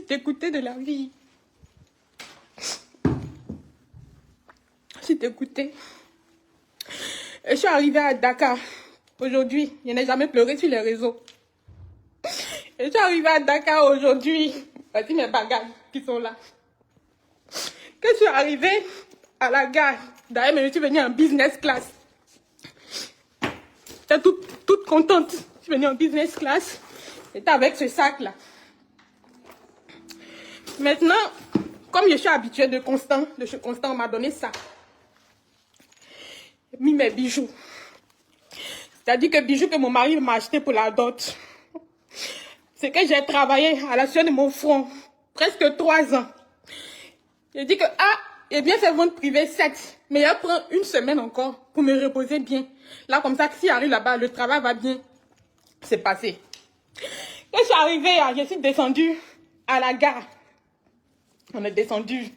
t'écoutais de la vie. Si t'écoutais. Je suis arrivée à Dakar. Aujourd'hui, je n'ai jamais pleuré sur les réseaux. Je suis arrivée à Dakar aujourd'hui. Voici mes bagages qui sont là. Quand je suis arrivée à la gare, d'ailleurs, je suis venue en business class. J'étais toute contente. Je suis venue en business class. J'étais avec ce sac-là. Maintenant, comme je suis habituée de chez Constant, on m'a donné ça. J'ai mis mes bijoux. C'est-à-dire que bijoux que mon mari m'a acheté pour la dot. C'est que j'ai travaillé à la sueur de mon front. Presque 3 ans. J'ai dit que, j'ai bien fait vente privée 7. Mais il prend une semaine encore pour me reposer bien. Là, comme ça, si j'arrive là-bas, le travail va bien. C'est passé. Quand je suis arrivée, je suis descendue à la gare. On est descendu.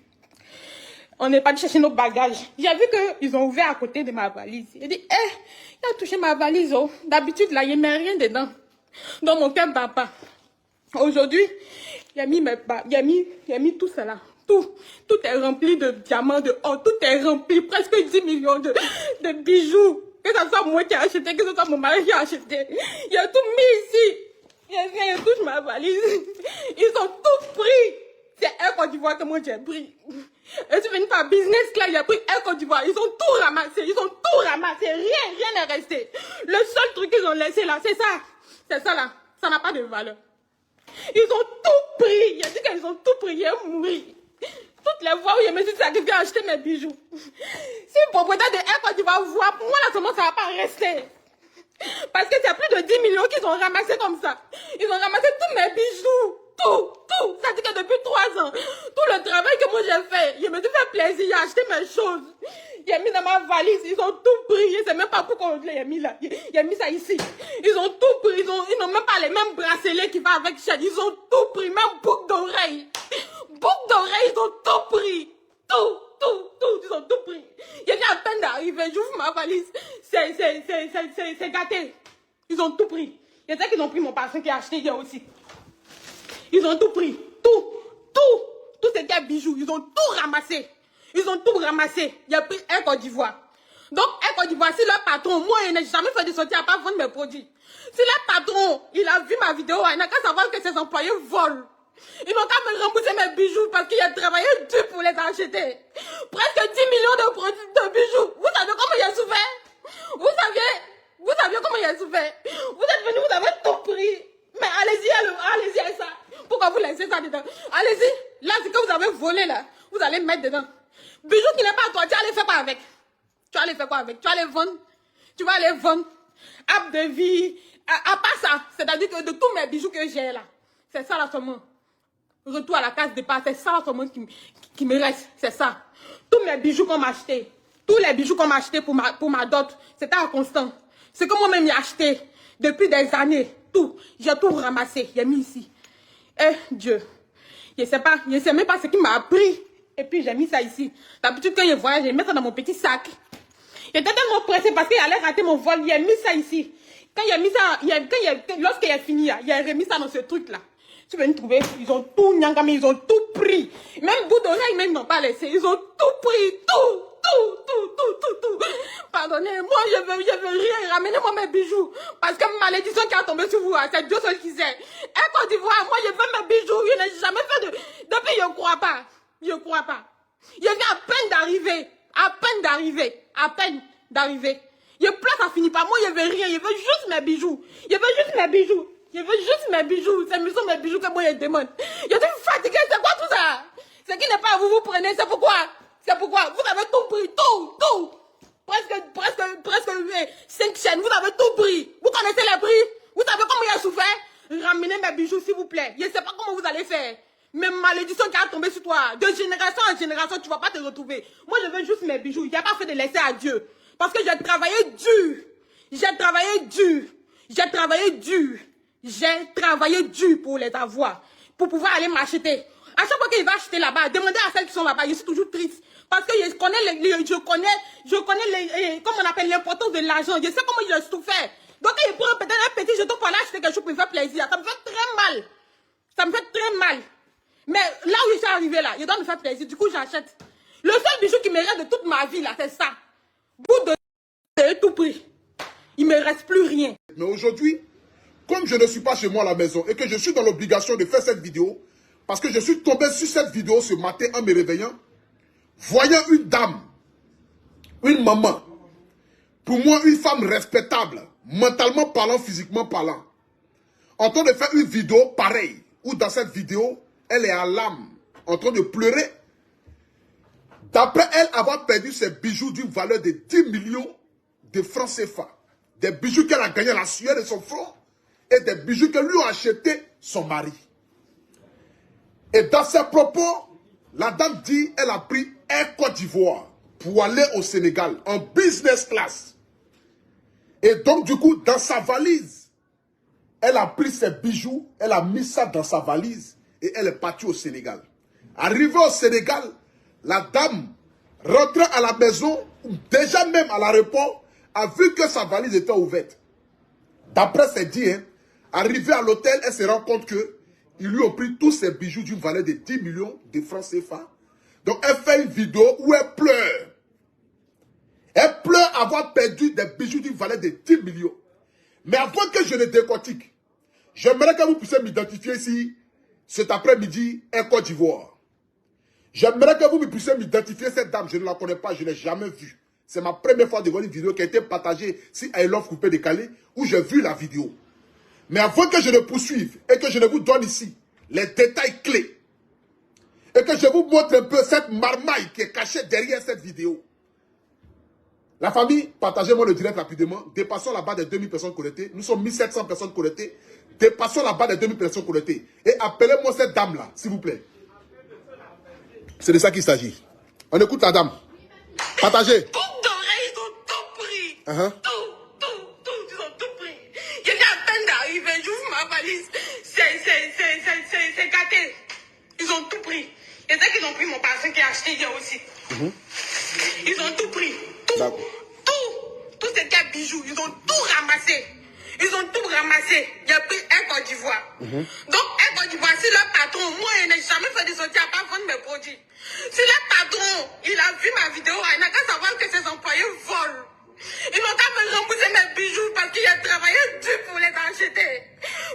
On n'est pas allé chercher nos bagages. J'ai vu qu'ils ont ouvert à côté de ma valise. J'ai dit, il a touché ma valise. Oh. D'habitude, là, il n'y a rien dedans. Donc, mon cœur ne bat pas. Aujourd'hui, il a mis tout cela. Tout est rempli de diamants, de or. Tout est rempli. Presque 10 millions de bijoux. Que ce soit moi qui ai acheté, que ce soit mon mari qui a acheté. Il a tout mis ici. Il touche ma valise. Ils ont tout pris. C'est Air Côte d'Ivoire que moi j'ai pris. Je suis venue par business class, j'ai pris Air Côte d'Ivoire. Ils ont tout ramassé, rien n'est resté. Le seul truc qu'ils ont laissé là, c'est ça là. Ça n'a pas de valeur. Ils ont tout pris. J'ai dit qu'ils ont tout pris, ils ont mouru. Toutes les fois où je me suis sacrifiée à acheter mes bijoux. Si le propriétaire de Air Côte d'Ivoire voit, pour moi là seulement ça ne va pas rester. Parce que c'est plus de 10 millions qu'ils ont ramassé comme ça. Ils ont ramassé tous mes bijoux. Tout. Ça dit que depuis 3 ans, tout le travail que moi j'ai fait, je me suis fait plaisir, j'ai acheté mes choses. J'ai mis dans ma valise, ils ont tout pris. Je ne sais même pas pourquoi j'ai mis là. J'ai mis ça ici. Ils ont tout pris. Ils n'ont même pas les mêmes bracelets qui vont avec chaîne. Ils ont tout pris, même boucle d'oreille. Boucle d'oreille, ils ont tout pris. Tout. Ils ont tout pris. J'ai dit à peine d'arriver, j'ouvre ma valise. C'est gâté. Ils ont tout pris. Il y a qu'ils ont pris mon parfum qui a acheté hier aussi. Ils ont tout pris. Tout ce qui est bijoux. Ils ont tout ramassé. Il y a pris Air Côte d'Ivoire. Donc, Air Côte d'Ivoire, si leur patron, moi, il n'a jamais fait de sortie à pas vendre mes produits. Si leur patron, il a vu ma vidéo, il n'a qu'à savoir que ses employés volent. Ils n'ont qu'à me rembourser mes bijoux parce qu'il a travaillé dur pour les acheter. Presque 10 millions de produits de bijoux. Vous savez comment il a souffert? Vous saviez comment il a souffert? Vous êtes venus, vous avez tout pris. Mais allez-y à ça. Pourquoi vous laissez ça dedans? Allez-y. Là, ce que vous avez volé là, vous allez mettre dedans. Bijoux qui n'est pas à toi, tu vas aller faire quoi avec? Tu vas aller vendre? Tu vas aller vendre? App de vie. À part ça, c'est-à-dire que de tous mes bijoux que j'ai là, c'est ça là seulement. Retour à la case départ, c'est ça là seulement qui me reste. C'est ça. Tous mes bijoux qu'on m'a acheté. Tous les bijoux qu'on m'a acheté pour ma dot, c'était à Constant. C'est que moi-même j'ai acheté depuis des années. Tout. J'ai tout ramassé. J'ai mis ici. Dieu. Je sais même pas ce qu'il m'a appris. Et puis j'ai mis ça ici. D'habitude quand je voyage, je mets ça dans mon petit sac. J'étais tellement pressée parce qu'il allait rater mon vol. J'ai mis ça ici. Quand j'ai mis ça, lorsqu'il a fini, j'ai remis ça dans ce truc-là. Tu veux me trouver, ils ont tout nyangami, ils ont tout pris. Même bout d'oreille, même ils n'ont pas laissé. Ils ont tout pris, tout. Pardonnez, moi je veux rien. Ramenez-moi mes bijoux. Parce que malédiction qui a tombé sur vous, c'est Dieu seul qui sait. Et Côte d'Ivoire, moi je veux mes bijoux. Je n'ai jamais fait de. Depuis, je ne crois pas. Je viens à peine d'arriver. Je pleure, ça finit pas. Moi je veux rien. Je veux juste mes bijoux. C'est mes bijoux que moi je demande. Je suis fatiguée, c'est quoi tout ça? Ce qui n'est pas à vous, vous prenez, c'est pourquoi? Vous avez tout pris, tout. Presque 5 chaînes, vous avez tout pris. Vous connaissez les prix? Vous savez comment il a souffert? Ramenez mes bijoux, s'il vous plaît. Je ne sais pas comment vous allez faire. Mais malédiction qui a tombé sur toi, de génération en génération, tu ne vas pas te retrouver. Moi, je veux juste mes bijoux. Il n'y a pas fait de laisser à Dieu. Parce que j'ai travaillé dur pour les avoir. Pour pouvoir aller m'acheter. À chaque fois qu'il va acheter là-bas, demandez à celles qui sont là-bas, je suis toujours triste. Parce que je connais comment on appelle l'importance de l'argent. Je sais comment il a souffert. Donc il prend peut-être un petit jeton pour aller acheter quelque chose pour me faire plaisir. Ça me fait très mal. Mais là où je suis arrivée là, je dois me faire plaisir. Du coup, j'achète. Le seul bijou qui me reste de toute ma vie là, c'est ça. Bout de tout prix. Il ne me reste plus rien. Mais aujourd'hui, comme je ne suis pas chez moi à la maison et que je suis dans l'obligation de faire cette vidéo, parce que je suis tombé sur cette vidéo ce matin en me réveillant, voyant une dame, une maman, pour moi une femme respectable, mentalement parlant, physiquement parlant, en train de faire une vidéo pareille, où dans cette vidéo, elle est à l'âme, en train de pleurer, d'après elle avoir perdu ses bijoux d'une valeur de 10 millions de francs CFA. Des bijoux qu'elle a gagnés à la sueur de son front et des bijoux que lui a acheté son mari. Et dans ses propos, la dame dit qu'elle a pris Air Côte d'Ivoire pour aller au Sénégal en business class. Et donc du coup, dans sa valise, elle a pris ses bijoux, elle a mis ça dans sa valise et elle est partie au Sénégal. Arrivée au Sénégal, la dame rentrée à la maison, déjà même à l'aéroport, a vu que sa valise était ouverte. D'après ses dits, arrivée à l'hôtel, elle se rend compte que ils lui ont pris tous ses bijoux d'une valeur de 10 millions de francs CFA. Donc elle fait une vidéo où elle pleure. Elle pleure avoir perdu des bijoux d'une valeur de 10 millions. Mais avant que je ne décortique, j'aimerais que vous puissiez m'identifier ici cet après-midi en Côte d'Ivoire. J'aimerais que vous puissiez m'identifier cette dame. Je ne la connais pas, je ne l'ai jamais vue. C'est ma première fois de voir une vidéo qui a été partagée sur I Love Coupé Décalé, où j'ai vu la vidéo. Mais avant que je ne poursuive et que je ne vous donne ici les détails clés, et que je vous montre un peu cette marmaille qui est cachée derrière cette vidéo. La famille, partagez-moi le direct rapidement. Dépassons la barre des 2000 personnes connectées. Nous sommes 1700 personnes connectées. Dépassons la barre des 2000 personnes connectées. Et appelez-moi cette dame-là, s'il vous plaît. C'est de ça qu'il s'agit. On écoute la dame. Partagez. Boucle d'oreille, ils ont tout pris. Tout, ils ont tout pris. Je viens à peine d'arriver, j'ouvre ma valise. C'est gâté. Ils ont tout pris. Je sais qu'ils ont pris mon parfum qui a acheté hier aussi. Ils ont tout pris. Tout ce qui est bijoux, ils ont tout ramassé. Ils ont tout ramassé. J'ai pris Air Côte d'Ivoire. Donc, Air Côte d'Ivoire, si leur patron, moi, je n'ai jamais fait de sortie à pas vendre mes produits. Si leur patron, il a vu ma vidéo, il n'a qu'à savoir que ses employés volent. Ils n'ont qu'à me rembourser mes bijoux parce qu'il a travaillé dur pour les acheter.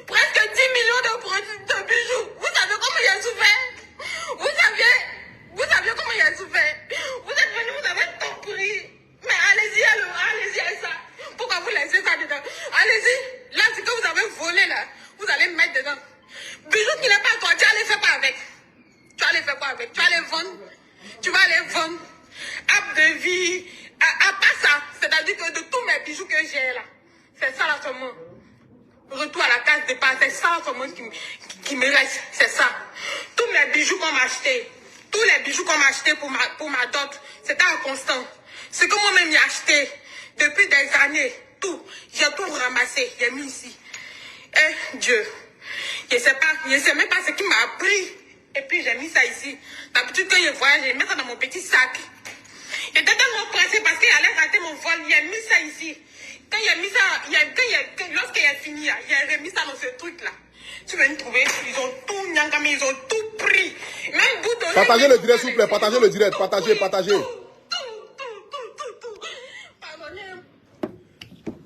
Presque 10 millions de produits de bijoux. Vous savez comment il a souffert? Vous saviez comment il a souffert? Vous êtes venus, vous avez tout pris. Mais allez-y, allez-y, ça. Pourquoi vous laissez ça dedans? Allez-y. Là, ce que vous avez volé, là, vous allez me mettre dedans. Bijoux qui n'est pas à toi, tu vas les faire quoi avec? Tu vas les faire quoi avec? Tu vas les vendre? Tu vas les vendre? App de vie. À part ça, c'est-à-dire que de tous mes bijoux que j'ai là, c'est ça là seulement. Retour à la case de départ, c'est ça là seulement qui me reste. C'est ça. Tous mes bijoux qu'on m'a acheté, tous les bijoux qu'on m'a acheté pour ma dot, c'était un constant. Ce que moi-même j'ai acheté depuis des années, tout, j'ai tout ramassé, j'ai mis ici. Eh Dieu, je sais même pas ce qui m'a pris. Et puis j'ai mis ça ici. D'habitude quand je voyage, je mets ça dans mon petit sac. J'étais tellement pressée parce qu'il allait rater mon vol, j'ai mis ça ici. Quand j'ai mis ça, lorsqu'il a fini, j'ai remis ça dans ce truc-là. Tu vas me trouver, ils ont tout nyangami, ils ont tout pris. Même bout de Partagez le direct, s'il vous plaît, partagez le direct, partagez.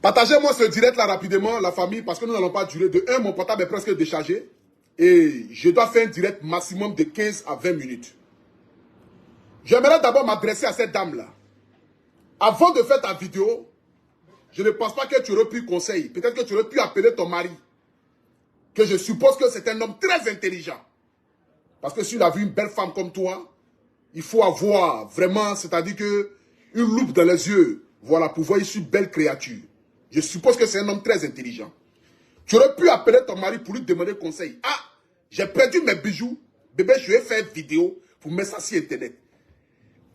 Partagez-moi ce direct-là rapidement, la famille, parce que nous n'allons pas durer. De 1, mon portable est presque déchargé. Et je dois faire un direct maximum de 15 à 20 minutes. J'aimerais d'abord m'adresser à cette dame-là. Avant de faire ta vidéo, je ne pense pas que tu aurais pu conseiller. Peut-être que tu aurais pu appeler ton mari. Que je suppose que c'est un homme très intelligent. Parce que s'il a vu une belle femme comme toi, il faut avoir vraiment, c'est-à-dire que une loupe dans les yeux, voilà, pour voir ici une belle créature. Je suppose que c'est un homme très intelligent. Tu aurais pu appeler ton mari pour lui demander conseil. Ah, j'ai perdu mes bijoux. Bébé, je vais faire une vidéo pour mettre ça sur Internet.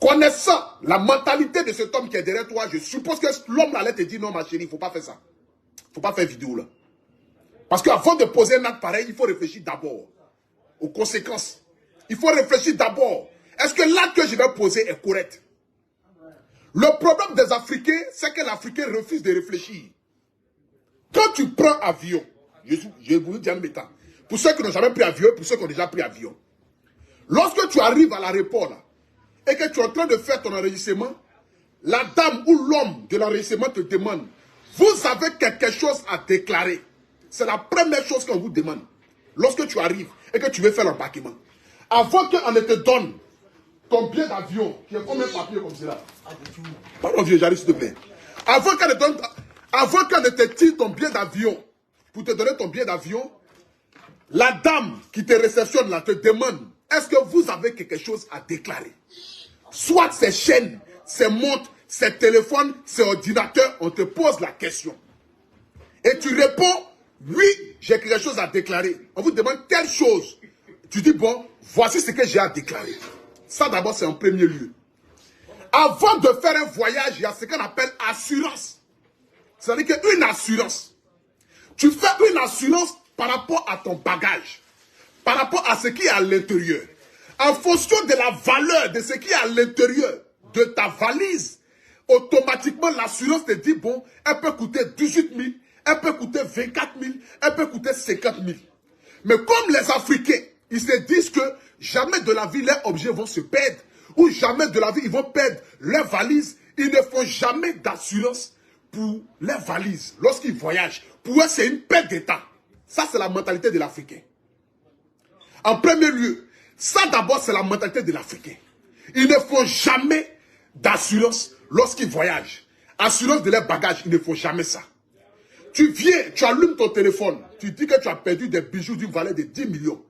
Connaissant la mentalité de cet homme qui est derrière toi, je suppose que l'homme allait te dire non, ma chérie, il ne faut pas faire ça. Il ne faut pas faire vidéo là. Parce qu'avant de poser un acte pareil, il faut réfléchir d'abord aux conséquences. Il faut réfléchir d'abord. Est-ce que l'acte que je vais poser est correct? Le problème des Africains, c'est que l'Africain refuse de réfléchir. Quand tu prends avion, je vous dis en même temps, pour ceux qui n'ont jamais pris avion, pour ceux qui ont déjà pris avion, Lorsque tu arrives à l'aéroport là, et que tu es en train de faire ton enregistrement, la dame ou l'homme de l'enregistrement te demande, vous avez quelque chose à déclarer. C'est la première chose qu'on vous demande. Lorsque tu arrives et que tu veux faire l'embarquement. Avant qu'on ne te donne ton billet d'avion, qui est comme un papier comme cela. Pardon vieux, j'arrive s'il te plaît. Avant qu'on ne te tire ton billet d'avion, pour te donner ton billet d'avion, la dame qui te réceptionne là te demande, est-ce que vous avez quelque chose à déclarer? Soit ces chaînes, ces montres, ces téléphones, ces ordinateurs, on te pose la question. Et tu réponds, oui, j'ai quelque chose à déclarer. On vous demande telle chose. Tu dis, bon, voici ce que j'ai à déclarer. Ça d'abord, c'est en premier lieu. Avant de faire un voyage, il y a ce qu'on appelle assurance. C'est-à-dire qu'une assurance. Tu fais une assurance par rapport à ton bagage, par rapport à ce qui est à l'intérieur. En fonction de la valeur de ce qui est à l'intérieur de ta valise, automatiquement l'assurance te dit, bon, elle peut coûter 18 000, elle peut coûter 24 000, elle peut coûter 50 000. Mais comme les Africains, ils se disent que jamais de la vie leurs objets vont se perdre, ou jamais de la vie ils vont perdre leurs valises, ils ne font jamais d'assurance pour leurs valises lorsqu'ils voyagent. Pour eux, c'est une perte d'état. Ça, c'est la mentalité de l'Africain. En premier lieu, ça d'abord, c'est la mentalité de l'Africain. Ils ne font jamais d'assurance lorsqu'ils voyagent. Assurance de leurs bagages, ils ne font jamais ça. Tu viens, tu allumes ton téléphone, tu dis que tu as perdu des bijoux d'une valeur de 10 millions.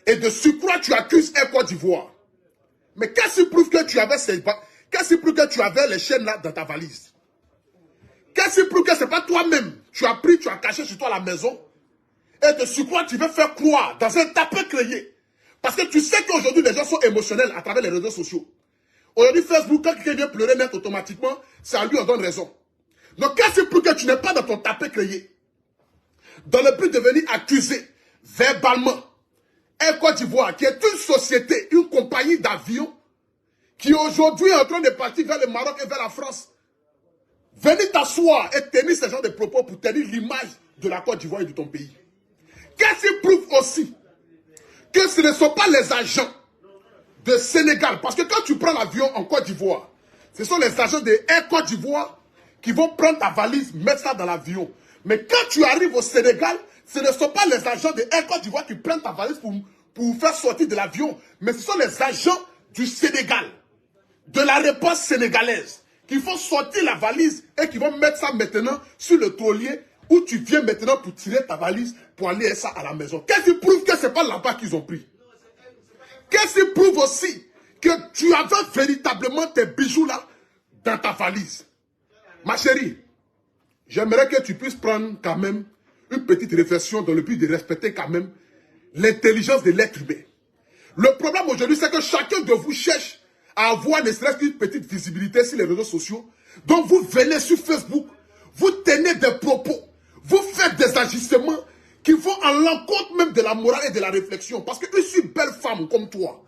Et de surcroît, tu accuses Air Côte d'Ivoire. Mais qu'est-ce qui prouve que tu avais les chaînes là dans ta valise? Qu'est-ce qui prouve que ce n'est pas toi-même? Tu as pris, tu as caché sur toi à la maison. Et de surcroît, tu veux faire croire dans un tapé créé. Parce que tu sais qu'aujourd'hui, les gens sont émotionnels à travers les réseaux sociaux. Aujourd'hui, Facebook, quand quelqu'un vient pleurer net automatiquement, c'est à lui on donne raison. Donc, qu'est-ce qui prouve que tu n'es pas dans ton tapé créé? Dans le but de venir accuser verbalement Air Côte d'Ivoire, qui est une société, une compagnie d'avions, qui aujourd'hui est en train de partir vers le Maroc et vers la France. Venir t'asseoir et tenir ce genre de propos pour tenir l'image de la Côte d'Ivoire et de ton pays. Qu'est-ce qui prouve aussi que ce ne sont pas les agents de Sénégal? Parce que quand tu prends l'avion en Côte d'Ivoire, ce sont les agents de Air Côte d'Ivoire qui vont prendre ta valise, mettre ça dans l'avion. Mais quand tu arrives au Sénégal, ce ne sont pas les agents de Air Côte d'Ivoire qui prennent ta valise pour faire sortir de l'avion, mais ce sont les agents du Sénégal, de la réponse sénégalaise, qui font sortir la valise et qui vont mettre ça maintenant sur le taulier où tu viens maintenant pour tirer ta valise pour aller ça à la maison. Qu'est-ce qui prouve que ce n'est pas là-bas qu'ils ont pris? Qu'est-ce qui prouve aussi que tu avais véritablement tes bijoux là dans ta valise? Ma chérie, j'aimerais que tu puisses prendre quand même une petite réflexion dans le but de respecter quand même l'intelligence de l'être humain. Le problème aujourd'hui, c'est que chacun de vous cherche à avoir ne serait-ce qu'une petite visibilité sur les réseaux sociaux. Donc vous venez sur Facebook, vous tenez des propos, vous faites des agissements qui vont à l'encontre même de la morale et de la réflexion. Parce qu'une si belle femme comme toi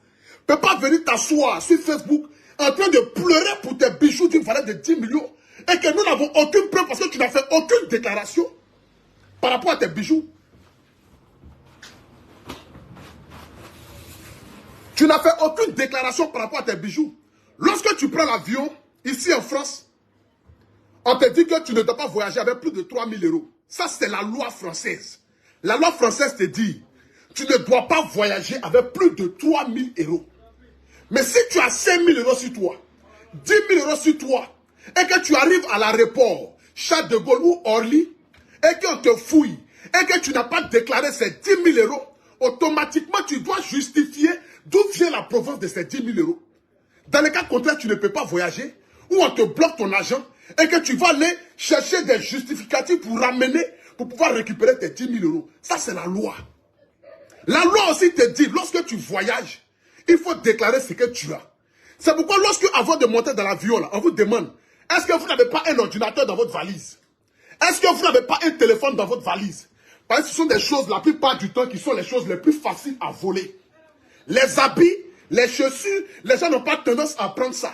ne peut pas venir t'asseoir sur Facebook en train de pleurer pour tes bijoux d'une valeur de 10 millions et que nous n'avons aucune preuve parce que tu n'as fait aucune déclaration par rapport à tes bijoux. Tu n'as fait aucune déclaration par rapport à tes bijoux. Lorsque tu prends l'avion, ici en France, on te dit que tu ne dois pas voyager avec plus de 3 000 euros. Ça, c'est la loi française. La loi française te dit, tu ne dois pas voyager avec plus de 3 000 euros. Mais si tu as 5 000 euros sur toi, 10 000 euros sur toi, et que tu arrives à l'aéroport, Charles de Gaulle ou Orly, et qu'on te fouille, et que tu n'as pas déclaré ces 10 000 euros, automatiquement tu dois justifier d'où vient la provenance de ces 10 000 euros. Dans le cas contraire, tu ne peux pas voyager, ou on te bloque ton argent, et que tu vas aller chercher des justificatifs pour ramener, pour pouvoir récupérer tes 10 000 euros. Ça, c'est la loi. La loi aussi te dit, lorsque tu voyages, il faut déclarer ce que tu as. C'est pourquoi lorsque, avant de monter dans l'avion, on vous demande, est-ce que vous n'avez pas un ordinateur dans votre valise? Est-ce que vous n'avez pas un téléphone dans votre valise? Parce que ce sont des choses, la plupart du temps, qui sont les choses les plus faciles à voler. Les habits, les chaussures, les gens n'ont pas tendance à prendre ça.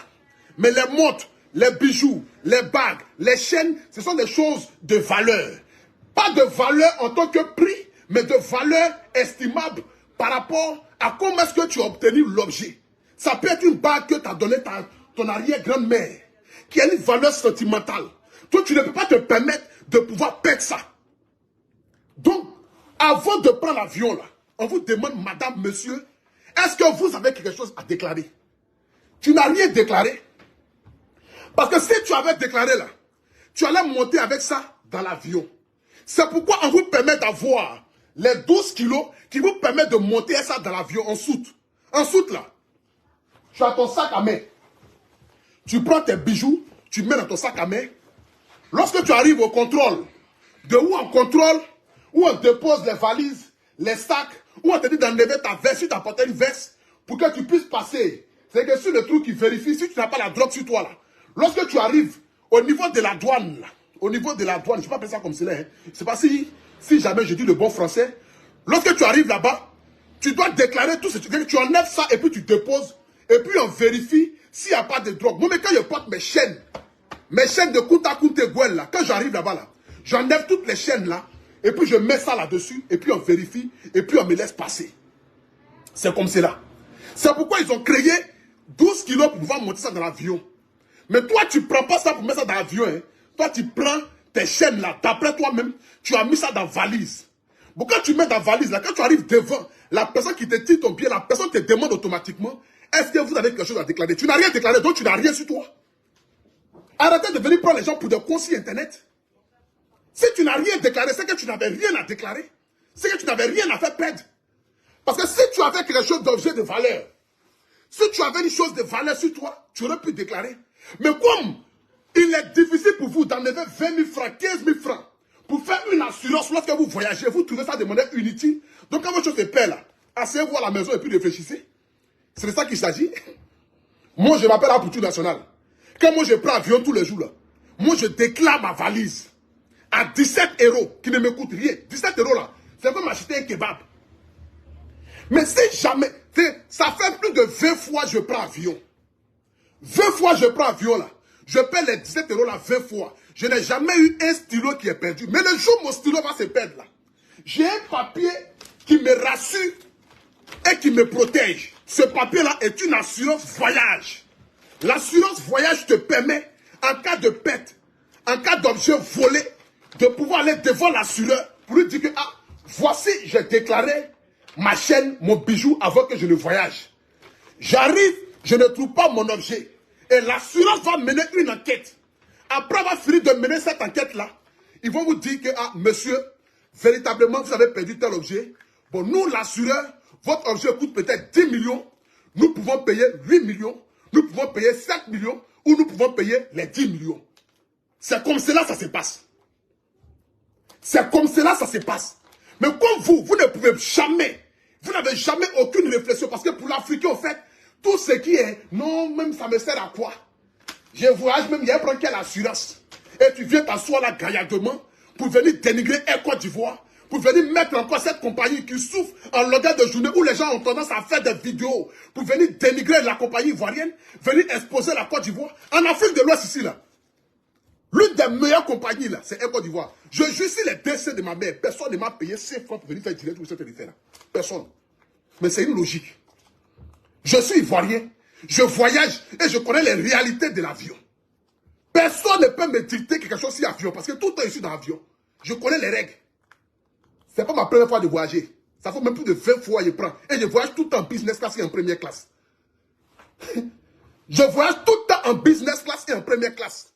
Mais les montres, les bijoux, les bagues, les chaînes, ce sont des choses de valeur. Pas de valeur en tant que prix, mais de valeur estimable par rapport à comment est-ce que tu as obtenu l'objet. Ça peut être une bague que tu as donnée ton arrière-grand-mère, qui a une valeur sentimentale. Toi, tu ne peux pas te permettre de pouvoir perdre ça. Donc, avant de prendre l'avion, là, on vous demande, madame, monsieur, est-ce que vous avez quelque chose à déclarer? Tu n'as rien déclaré. Parce que si tu avais déclaré là, tu allais monter avec ça dans l'avion. C'est pourquoi on vous permet d'avoir les 12 kilos qui vous permettent de monter ça dans l'avion en soute. En soute là, tu as ton sac à main. Tu prends tes bijoux, tu mets dans ton sac à main. Lorsque tu arrives au contrôle, de où on contrôle, où on dépose les valises, les sacs, où on te dit d'enlever ta veste, si tu as porté une veste, pour que tu puisses passer. C'est que sur le truc qui vérifie si tu n'as pas la drogue sur toi là. Lorsque tu arrives au niveau de la douane, là, au niveau de la douane, je ne vais pas appeler ça comme cela, hein. Je ne sais pas si jamais je dis le bon français. Lorsque tu arrives là-bas, tu dois déclarer tout ce que tu enlèves ça et puis tu déposes. Et puis on vérifie s'il n'y a pas de drogue. Moi, mais quand je porte mes chaînes de Kunta Kunte Gouel là, quand j'arrive là-bas, là, j'enlève toutes les chaînes là, et puis je mets ça là-dessus, et puis on vérifie, et puis on me laisse passer. C'est comme cela. C'est pourquoi ils ont créé 12 kilos pour pouvoir monter ça dans l'avion. Mais toi, tu ne prends pas ça pour mettre ça dans l'avion. Hein. Toi, tu prends tes chaînes là, d'après toi-même, tu as mis ça dans la valise. Bon, quand tu mets dans la valise là, quand tu arrives devant, la personne qui te tire ton pied, la personne te demande automatiquement, est-ce que vous avez quelque chose à déclarer? Tu n'as rien déclaré, donc tu n'as rien sur toi. Arrêtez de venir prendre les gens pour des conseils internet. Si tu n'as rien déclaré, c'est que tu n'avais rien à déclarer. C'est que tu n'avais rien à faire perdre. Parce que si tu avais quelque chose d'objet de valeur, si tu avais une chose de valeur sur toi, tu aurais pu déclarer. Mais comme il est difficile pour vous d'enlever 20 000 francs, 15 000 francs, pour faire une assurance lorsque vous voyagez, vous trouvez ça de monnaie inutile. Donc quand votre chose est paix là, asseyez-vous à la maison et puis réfléchissez. C'est de ça qu'il s'agit. Moi, je m'appelle Apoutou National. Quand moi, je prends avion tous les jours là, moi, je déclare ma valise à 17 €, qui ne me coûte rien. 17 € là, c'est comme acheter un kebab. Mais si jamais, ça fait plus de 20 fois que je prends avion. 20 fois je prends avion là. Je paie les 17 € là 20 fois. Je n'ai jamais eu un stylo qui est perdu. Mais le jour où mon stylo va se perdre là, j'ai un papier qui me rassure et qui me protège. Ce papier là est une assurance voyage. L'assurance voyage te permet, en cas de perte, en cas d'objet volé, de pouvoir aller devant l'assureur pour lui dire que, ah, voici, j'ai déclaré ma chaîne, mon bijou avant que je ne voyage. J'arrive, je ne trouve pas mon objet. Et l'assurance va mener une enquête. Après avoir fini de mener cette enquête-là, ils vont vous dire que, ah, monsieur, véritablement, vous avez perdu tel objet. Bon, nous, l'assureur, votre objet coûte peut-être 10 millions. Nous pouvons payer 8 millions. Nous pouvons payer 5 millions. Ou nous pouvons payer les 10 millions. C'est comme cela que ça se passe. C'est comme cela que ça se passe. Mais comme vous ne pouvez jamais, vous n'avez jamais aucune réflexion. Parce que pour l'Africain, en fait, tout ce qui est, non, même ça me sert à quoi? Je voyage même, il y a un problème qui est l'assurance. Et tu viens t'asseoir là gaillardement pour venir dénigrer Air Côte d'Ivoire, pour venir mettre encore cette compagnie qui souffre en longueur de journée où les gens ont tendance à faire des vidéos pour venir dénigrer la compagnie ivoirienne, venir exposer la Côte d'Ivoire. En Afrique de l'Ouest ici là, l'une des meilleures compagnies là, c'est Air Côte d'Ivoire. Je juge les décès de ma mère, personne ne m'a payé 5 francs pour venir faire direct ou cette affaire là. Personne. Mais c'est une logique. Je suis ivoirien, je voyage et je connais les réalités de l'avion. Personne ne peut me dicter quelque chose sur l'avion parce que tout le temps je suis dans l'avion. Je connais les règles. Ce n'est pas ma première fois de voyager. Ça fait même plus de 20 fois que je prends. Et je voyage tout le temps en business class et en première classe. Je voyage tout le temps en business class et en première classe.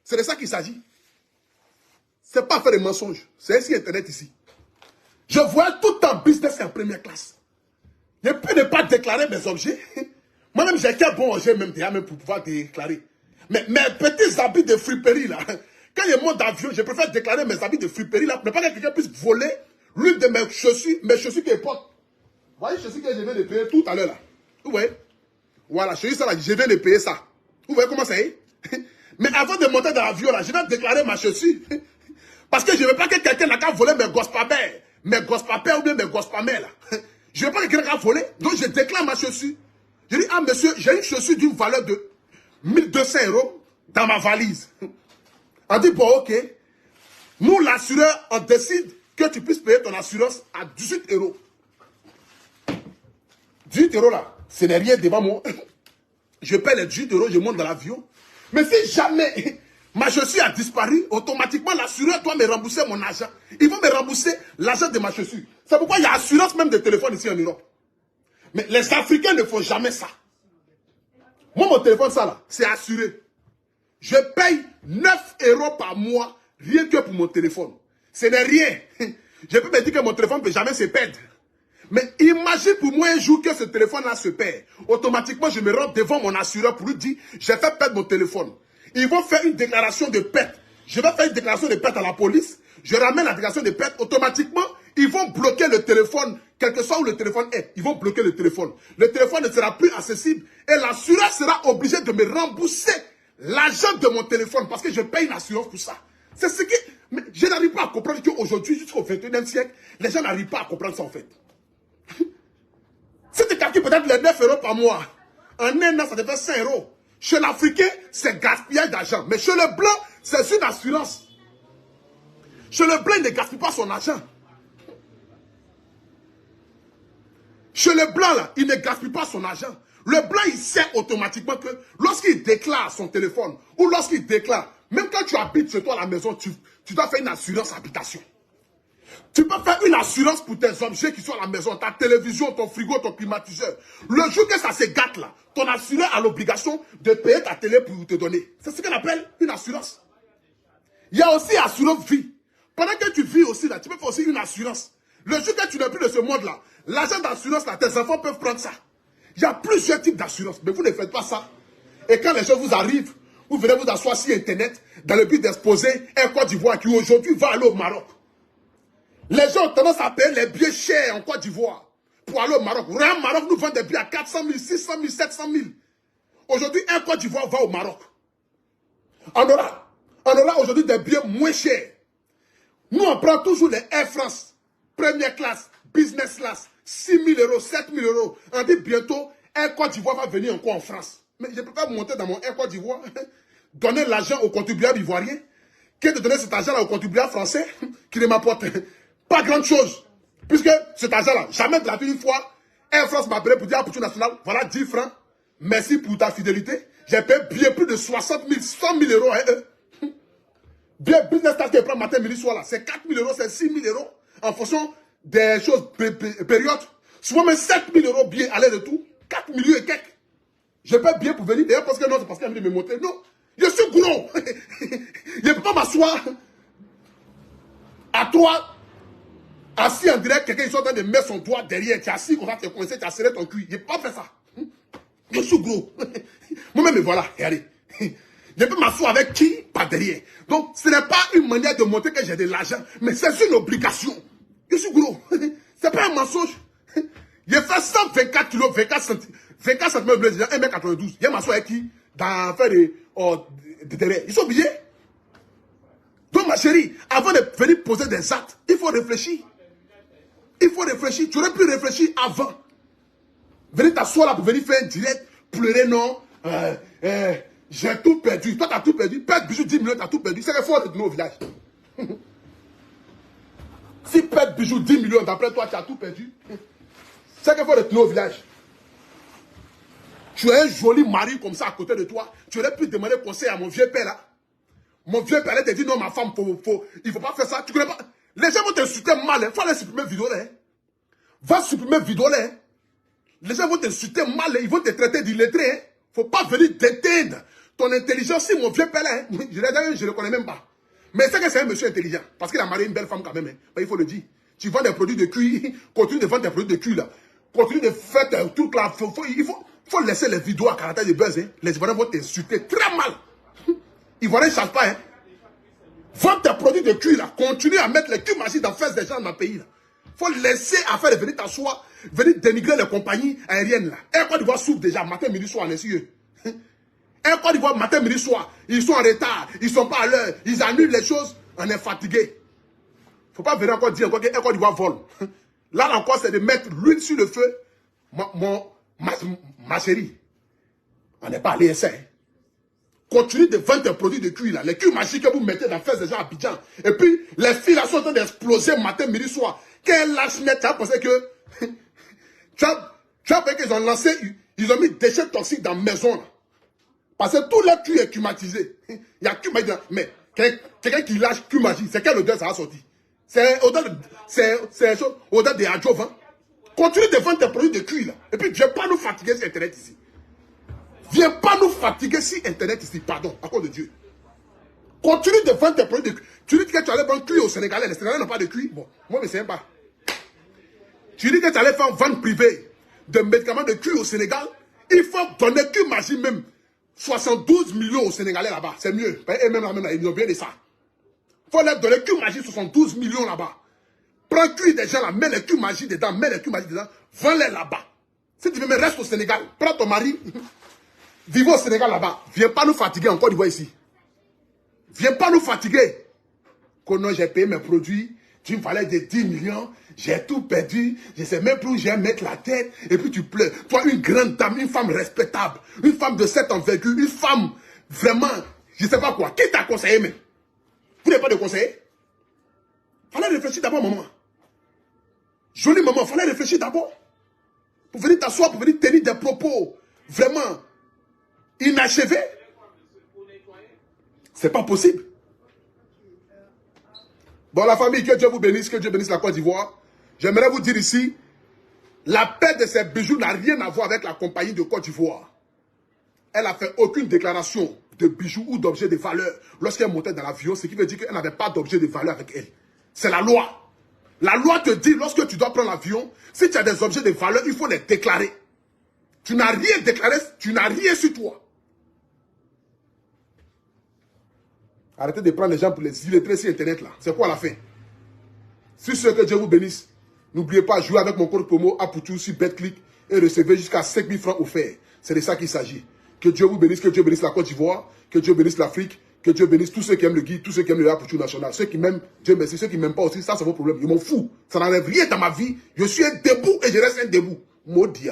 C'est de ça qu'il s'agit. Ce n'est pas faire des mensonges. C'est ici Internet ici. Je voyage tout le temps en business et en première classe. Je peux ne pas déclarer mes objets. Moi-même, j'ai qu'un bon objet même déjà même pour pouvoir déclarer. Mais mes petits habits de friperie là, quand je monte d'avion, je préfère déclarer mes habits de friperie là, pour ne pas que quelqu'un puisse voler l'une de mes chaussures que je porte. Vous voyez, les chaussures que je viens de payer tout à l'heure là. Vous voyez? Voilà, je ça là, je viens de payer ça. Vous voyez comment ça est? Mais avant de monter dans l'avion là, je vais déclarer ma chaussure. Parce que je ne veux pas que quelqu'un n'a qu'à voler mes gospamères. Mes gospamères ou bien mes gospamères là. Je ne veux pas que quelqu'un n'a qu'à voler. Donc je déclare ma chaussure. Je dis, ah monsieur, j'ai une chaussure d'une valeur de 1200 € dans ma valise. On dit, bon ok. Nous l'assureur, on décide que tu puisses payer ton assurance à 18 €. 18 € là, ce n'est rien devant moi. Je paie les 18 €, je monte dans l'avion. Mais si jamais ma chaussure a disparu, automatiquement l'assureur doit me rembourser mon argent. Ils vont me rembourser l'argent de ma chaussure. C'est pourquoi il y a assurance même de téléphone ici en Europe. Mais les Africains ne font jamais ça. Moi, mon téléphone, ça là, c'est assuré. Je paye 9 € par mois, rien que pour mon téléphone. Ce n'est rien. Je peux me dire que mon téléphone ne peut jamais se perdre. Mais imagine pour moi un jour que ce téléphone-là se perd. Automatiquement, je me rends devant mon assureur pour lui dire, j'ai fait perdre mon téléphone. Ils vont faire une déclaration de perte. Je vais faire une déclaration de perte à la police. Je ramène la déclaration de perte. Automatiquement, ils vont bloquer le téléphone. Quel que soit où le téléphone est, ils vont bloquer le téléphone. Le téléphone ne sera plus accessible. Et l'assureur sera obligé de me rembourser l'argent de mon téléphone. Parce que je paye une assurance pour ça. C'est ce qui... Mais je n'arrive pas à comprendre qu'aujourd'hui, jusqu'au 21e siècle, les gens n'arrivent pas à comprendre ça en fait. Si tu calcules peut-être les 9 € par mois, en un an, ça te fait 5 €. Chez l'Africain, c'est gaspillage d'argent. Mais chez le blanc, c'est une assurance. Chez le blanc, il ne gaspille pas son argent. Chez le blanc, là, il ne gaspille pas son argent. Le blanc, il sait automatiquement que lorsqu'il déclare son téléphone, ou lorsqu'il déclare, même quand tu habites chez toi à la maison, tu dois faire une assurance habitation. Tu peux faire une assurance pour tes objets qui sont à la maison, ta télévision, ton frigo, ton climatiseur. Le jour que ça se gâte là, ton assureur a l'obligation de payer ta télé pour te donner. C'est ce qu'on appelle une assurance. Il y a aussi assurance vie. Pendant que tu vis aussi là, tu peux faire aussi une assurance. Le jour que tu n'es plus de ce monde là, l'argent d'assurance là, tes enfants peuvent prendre ça. Il y a plusieurs types d'assurance, mais vous ne faites pas ça. Et quand les gens vous arrivent, vous venez vous asseoir sur Internet dans le but d'exposer un Côte d'Ivoire qui aujourd'hui va aller au Maroc. Les gens ont tendance à payer les billets chers en Côte d'Ivoire pour aller au Maroc. Rien, Maroc nous vend des billets à 400 000, 600 000, 700 000. Aujourd'hui, un Côte d'Ivoire va au Maroc. On aura aujourd'hui des billets moins chers. Nous, on prend toujours les Air France, première classe, business class, 6 000 €, 7 000 €. On dit bientôt, Air Côte d'Ivoire va venir encore en France. Mais je ne peux pas monter dans mon Air Côte d'Ivoire, donner l'argent aux contribuables ivoiriens, que de donner cet argent-là aux contribuables français, qui ne m'apporte pas grande chose. Puisque cet argent-là, jamais de la vie une fois, Air France m'a appelé pour dire à Poutou National, voilà 10 francs, merci pour ta fidélité. J'ai payé bien plus de 60 000, 100 000 € à eux. Bien business class qui prend matin, midi, soir là, c'est 4 000 €, c'est 6 000 € en fonction des choses, périodes. Souvent même 7 000 € bien aller-retour, 4 millions et quelques. Je paye bien pour venir, d'ailleurs parce que non, c'est parce qu'elle a envie de me montrer. Non, je suis gros. Je ne peux pas m'asseoir à toi, assis en direct, quelqu'un est en train de mettre son doigt derrière, tu es assis, on va te coincer, tu as serré ton cul. Je ne peux pas faire ça. Je suis gros. Moi-même, me voilà, regardez. Je peux m'asseoir avec qui? Pas derrière. Donc, ce n'est pas une manière de montrer que j'ai de l'argent, mais c'est une obligation. Je suis gros. Ce n'est pas un mensonge. Je fais 124 kilos, 24 cm, 1m92. Je m'assois avec qui? Dans faire des derrière. Ils sont obligés. Donc, ma chérie, avant de venir poser des actes, il faut réfléchir. Il faut réfléchir. Tu aurais pu réfléchir avant. Venir t'asseoir là pour venir faire un direct, pleurer, non. J'ai tout perdu. Toi, tu as tout perdu. Perdre bijoux 10 millions, tu as tout perdu. C'est qu'il faut retourner au village. Si perdre bijoux 10 millions, d'après toi, tu as tout perdu. C'est qu'il faut retourner au village. Tu as un joli mari comme ça à côté de toi. Tu aurais pu demander conseil à mon vieux père là. Mon vieux père là te dit non, ma femme, il ne faut pas faire ça. Tu connais pas. Les gens vont t'insulter mal. Il faut aller supprimer vidéo là. Va supprimer vidéo là. Les gens vont t'insulter mal. Ils vont te traiter d'illettré. Il ne faut pas venir déteindre ton intelligence. Si mon vieux père là, je ne le connais même pas. Mais c'est que c'est un monsieur intelligent. Parce qu'il a marié une belle femme quand même. Il faut le dire. Tu vends des produits de cuir. Continue de vendre des produits de cuir là. Continue de faire tes trucs là. Il faut laisser les vidéos à caractère de buzz. Les Ivoiriens vont t'insulter très mal. Les Ivoiriens ne savent pas. Vends tes produits de cuir là. Continue à mettre les culs magiques dans les fesses des gens dans le pays là. Il faut laisser affaire de venir t'asseoir, venir dénigrer les compagnies aériennes là. Un Côte d'Ivoire souffre déjà, matin, midi, soir, en essieu. Un Côte d'Ivoire, matin, midi, soir, ils sont en retard, ils ne sont pas à l'heure, ils annulent les choses, on est fatigué. Il ne faut pas venir encore dire qu'un Côte d'Ivoire vole. Là encore, c'est de mettre l'huile sur le feu. Ma chérie, on n'est pas à l'ESA. Continue de vendre des produits de cuir là. Les cuirs magiques que vous mettez dans les fesses des gens à Abidjan. Et puis, les filles là sont en train d'exploser matin, midi, soir. Quel lâche net, tu as pensé que Tu as vu qu'ils ont lancé, ils ont mis des déchets toxiques dans la maison. Là. Parce que tout leur cul est climatisé. Il y a climatisé. Mais quelqu'un qui lâche climatisé, c'est quelle odeur ça va sortir? C'est odeur des adjuvants. Continue de vendre tes produits de cuir là. Et puis viens pas nous fatiguer sur Internet ici. Viens pas nous fatiguer sur Internet ici. Pardon, à cause de Dieu. Continue de vendre tes produits de cuir. Tu dis que tu allais vendre cuir au Sénégalais. Les Sénégalais n'ont pas de cuir. Bon, moi je ne sais pas. Tu dis que tu allais faire vente privée de médicaments de cuir au Sénégal. Il faut donner que magie même 72 millions au Sénégalais là-bas. C'est mieux. Et même là, ils ont bien de ça. Il faut leur donner que magie 72 millions là-bas. Prends cuir des gens là, mets les culs magie dedans, mets les culs magie dedans, vends-les là-bas. Si tu veux, mais reste au Sénégal. Prends ton mari, vive au Sénégal là-bas. Viens pas nous fatiguer encore d'Ivoire ici. Viens pas nous fatiguer. Que non, j'ai payé mes produits, tu me fallait des 10 millions, j'ai tout perdu, je ne sais même plus où j'ai mettre la tête, et puis tu pleures. Toi, une grande dame, une femme respectable, une femme de cette envergure, une femme vraiment, je ne sais pas quoi. Qui t'a conseillé même? Vous n'avez pas de conseiller? Fallait réfléchir d'abord, maman. Jolie maman, fallait réfléchir d'abord. Pour venir t'asseoir, pour venir tenir des propos vraiment inachevés. C'est pas possible. Bon, la famille, que Dieu vous bénisse, que Dieu bénisse la Côte d'Ivoire. J'aimerais vous dire ici, la paix de ces bijoux n'a rien à voir avec la compagnie de Côte d'Ivoire. Elle n'a fait aucune déclaration de bijoux ou d'objets de valeur lorsqu'elle montait dans l'avion, ce qui veut dire qu'elle n'avait pas d'objet de valeur avec elle. C'est la loi. La loi te dit, lorsque tu dois prendre l'avion, si tu as des objets de valeur, il faut les déclarer. Tu n'as rien déclaré, tu n'as rien sur toi. Arrêtez de prendre les gens pour les illustrer sur Internet là. C'est quoi la fin? Sur ce, que Dieu vous bénisse. N'oubliez pas, jouer avec mon code promo Apoutou sur BetClick et recevez jusqu'à 5 000 francs offerts. C'est de ça qu'il s'agit. Que Dieu vous bénisse, que Dieu bénisse la Côte d'Ivoire, que Dieu bénisse l'Afrique, que Dieu bénisse tous ceux qui aiment le guide, tous ceux qui aiment le Apoutou national. Ceux qui m'aiment, Dieu merci. Ceux qui ne m'aiment pas aussi, ça c'est vos problèmes. Je m'en fous. Ça n'enlève rien dans ma vie. Je suis un debout et je reste un debout. Maudit.